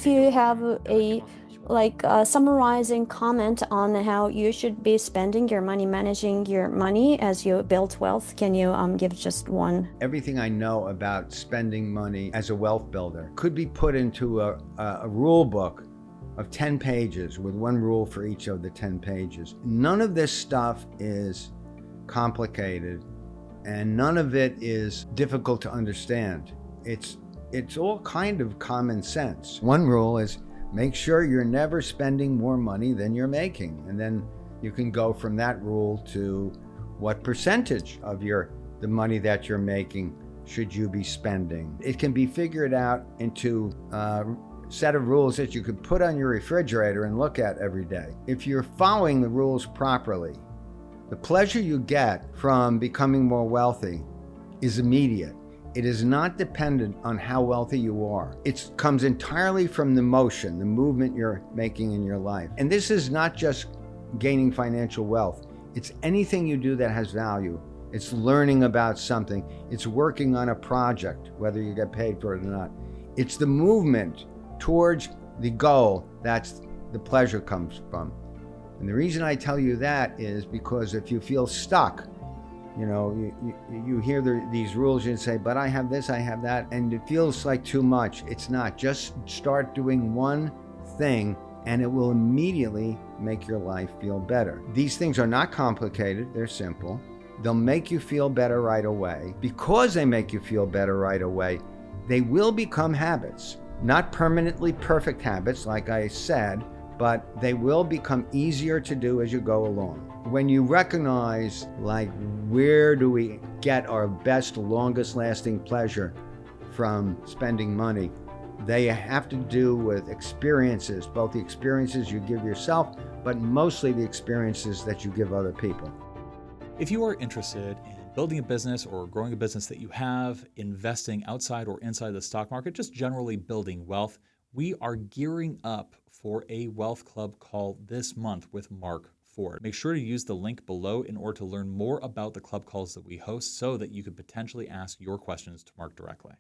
if you have a summarizing comment on how you should be spending your money, managing your money as you build wealth, can you give just one? Everything I know about spending money as a wealth builder could be put into a rule book of 10 pages with one rule for each of the 10 pages. None of this stuff is complicated and none of it is difficult to understand. It's all kind of common sense. One rule is make sure you're never spending more money than you're making. And then you can go from that rule to what percentage of the money that you're making should you be spending. It can be figured out into a set of rules that you could put on your refrigerator and look at every day. If you're following the rules properly, the pleasure you get from becoming more wealthy is immediate. It is not dependent on how wealthy you are. It comes entirely from the motion, the movement you're making in your life. And this is not just gaining financial wealth. It's anything you do that has value. It's learning about something. It's working on a project, whether you get paid for it or not. It's the movement towards the goal that's the pleasure comes from. And the reason I tell you that is because if you feel stuck, you hear these rules and say, but I have this, I have that, and it feels like too much. It's not. Just start doing one thing and it will immediately make your life feel better. These things are not complicated, they're simple. They'll make you feel better right away. Because they make you feel better right away, they will become habits. Not permanently perfect habits, like I said, but they will become easier to do as you go along. When you recognize, where do we get our best, longest lasting pleasure from spending money, they have to do with experiences, both the experiences you give yourself, but mostly the experiences that you give other people. If you are interested in building a business or growing a business that you have, investing outside or inside the stock market, just generally building wealth, we are gearing up for a wealth club call this month with Mark Ford. Make sure to use the link below in order to learn more about the club calls that we host so that you could potentially ask your questions to Mark directly.